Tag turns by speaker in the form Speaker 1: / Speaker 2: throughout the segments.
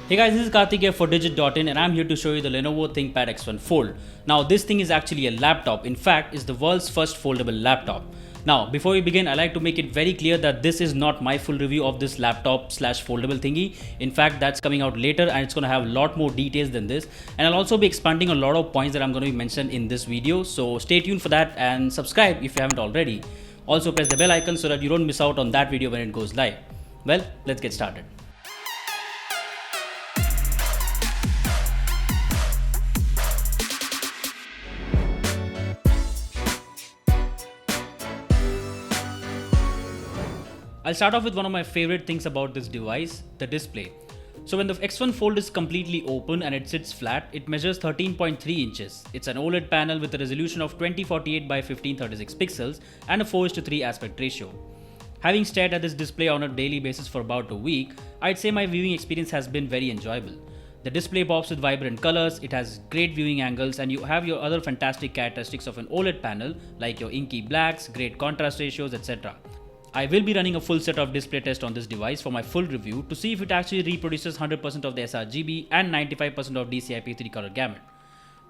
Speaker 1: Hey guys, this is Karthik here for Digit.in and I'm here to show you the Lenovo ThinkPad X1 Fold. Now this thing is actually a laptop. In fact, it's the world's first foldable laptop. Now before we begin, I like to make it very clear that this is not my full review of this laptop slash foldable thingy. In fact, that's coming out later and it's going to have a lot more details than this. And I'll also be expanding a lot of points that I'm going to be mentioned in this video. So stay tuned for that and subscribe if you haven't already. Also press the bell icon so that you don't miss out on that video when it goes live. Well, let's get started. I'll start off with one of my favorite things about this device, the display. So when the X1 Fold is completely open and it sits flat, it measures 13.3 inches. It's an OLED panel with a resolution of 2048 by 1536 pixels and a 4:3 aspect ratio. Having stared at this display on a daily basis for about a week, I'd say my viewing experience has been very enjoyable. The display pops with vibrant colors, it has great viewing angles, and you have your other fantastic characteristics of an OLED panel like your inky blacks, great contrast ratios, etc. I will be running a full set of display test on this device for my full review to see if it actually reproduces 100% of the sRGB and 95% of DCI-P3 color gamut.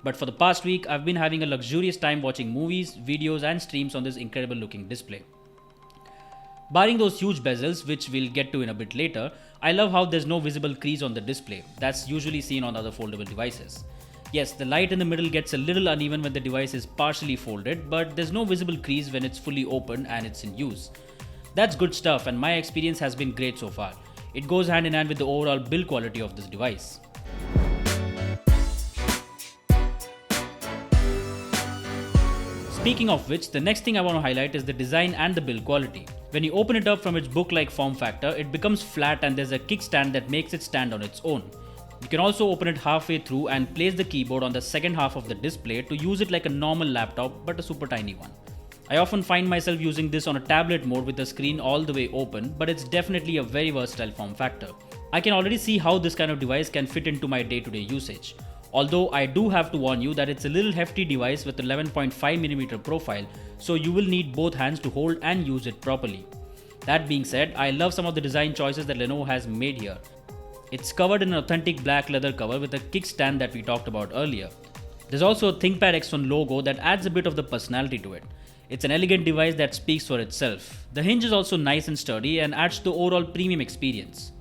Speaker 1: But for the past week, I've been having a luxurious time watching movies, videos and streams on this incredible looking display. Barring those huge bezels, which we'll get to in a bit later, I love how there's no visible crease on the display. That's usually seen on other foldable devices. Yes, the light in the middle gets a little uneven when the device is partially folded, but there's no visible crease when it's fully open and it's in use. That's good stuff and my experience has been great so far. It goes hand in hand with the overall build quality of this device. Speaking of which, the next thing I want to highlight is the design and the build quality. When you open it up from its book-like form factor, it becomes flat and there's a kickstand that makes it stand on its own. You can also open it halfway through and place the keyboard on the second half of the display to use it like a normal laptop but a super tiny one. I often find myself using this on a tablet mode with the screen all the way open, but it's definitely a very versatile form factor. I can already see how this kind of device can fit into my day-to-day usage. Although I do have to warn you that it's a little hefty device with 11.5mm profile, so you will need both hands to hold and use it properly. That being said, I love some of the design choices that Lenovo has made here. It's covered in an authentic black leather cover with a kickstand that we talked about earlier. There's also a ThinkPad X1 logo that adds a bit of the personality to it. It's an elegant device that speaks for itself. The hinge is also nice and sturdy and adds to the overall premium experience.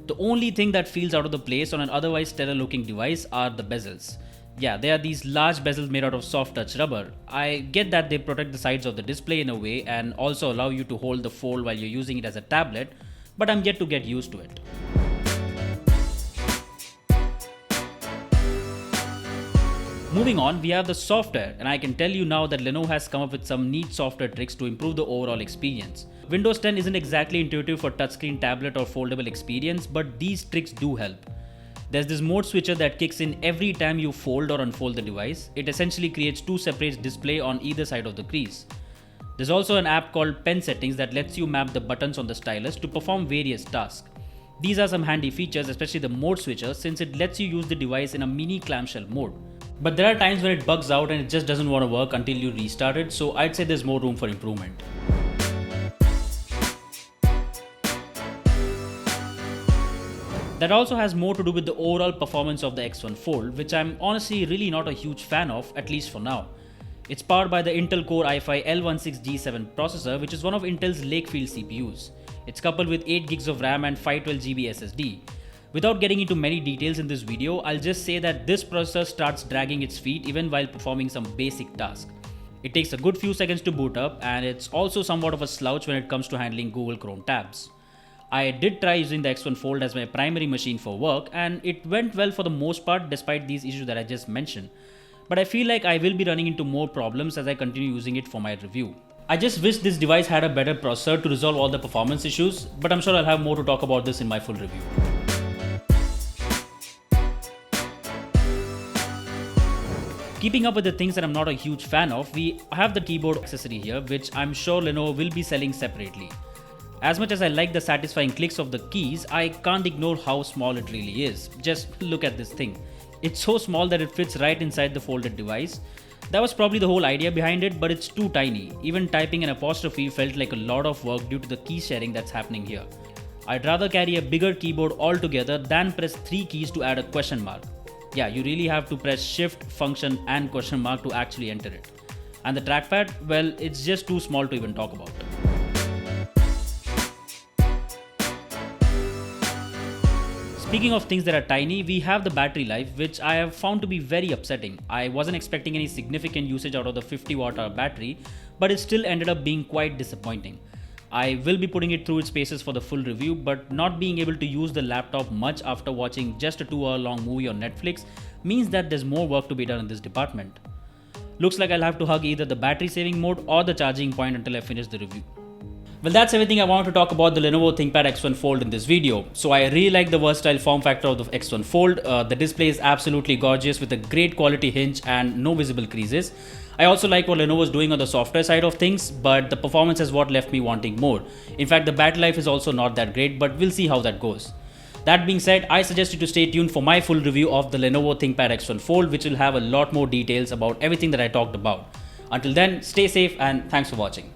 Speaker 1: The only thing that feels out of the place on an otherwise stellar looking device are the bezels. Yeah, they are these large bezels made out of soft touch rubber. I get that they protect the sides of the display in a way and also allow you to hold the fold while you're using it as a tablet, but I'm yet to get used to it. Moving on, we have the software, and I can tell you now that Lenovo has come up with some neat software tricks to improve the overall experience. Windows 10 isn't exactly intuitive for touchscreen tablet or foldable experience, but these tricks do help. There's this mode switcher that kicks in every time you fold or unfold the device. It essentially creates two separate displays on either side of the crease. There's also an app called Pen Settings that lets you map the buttons on the stylus to perform various tasks. These are some handy features, especially the mode switcher, since it lets you use the device in a mini clamshell mode. But there are times when it bugs out and it just doesn't want to work until you restart it, so I'd say there's more room for improvement. That also has more to do with the overall performance of the X1 Fold, which I'm honestly really not a huge fan of, at least for now. It's powered by the Intel Core i5 L16G7 processor, which is one of Intel's Lakefield CPUs. It's coupled with 8GB of RAM and 512GB SSD. Without getting into many details in this video, I'll just say that this processor starts dragging its feet even while performing some basic tasks. It takes a good few seconds to boot up, and it's also somewhat of a slouch when it comes to handling Google Chrome tabs. I did try using the X1 Fold as my primary machine for work, and it went well for the most part despite these issues that I just mentioned. But I feel like I will be running into more problems as I continue using it for my review. I just wish this device had a better processor to resolve all the performance issues, but I'm sure I'll have more to talk about this in my full review. Keeping up with the things that I'm not a huge fan of, we have the keyboard accessory here, which I'm sure Lenovo will be selling separately. As much as I like the satisfying clicks of the keys, I can't ignore how small it really is. Just look at this thing. It's so small that it fits right inside the folded device. That was probably the whole idea behind it, but it's too tiny. Even typing an apostrophe felt like a lot of work due to the key sharing that's happening here. I'd rather carry a bigger keyboard altogether than press 3 keys to add a question mark. Yeah, you really have to press shift, function and question mark to actually enter it. And the trackpad, well, it's just too small to even talk about. Speaking of things that are tiny, we have the battery life, which I have found to be very upsetting. I wasn't expecting any significant usage out of the 50 watt-hour battery, but it still ended up being quite disappointing. I will be putting it through its paces for the full review, but not being able to use the laptop much after watching just a 2-hour long movie on Netflix means that there's more work to be done in this department. Looks like I'll have to hug either the battery saving mode or the charging point until I finish the review. Well, that's everything I wanted to talk about the Lenovo ThinkPad X1 Fold in this video. So I really like the versatile form factor of the X1 Fold. The display is absolutely gorgeous with a great quality hinge and no visible creases. I also like what Lenovo is doing on the software side of things, but the performance is what left me wanting more. In fact, the battery life is also not that great, but we'll see how that goes. That being said, I suggest you to stay tuned for my full review of the Lenovo ThinkPad X1 Fold, which will have a lot more details about everything that I talked about. Until then, stay safe and thanks for watching.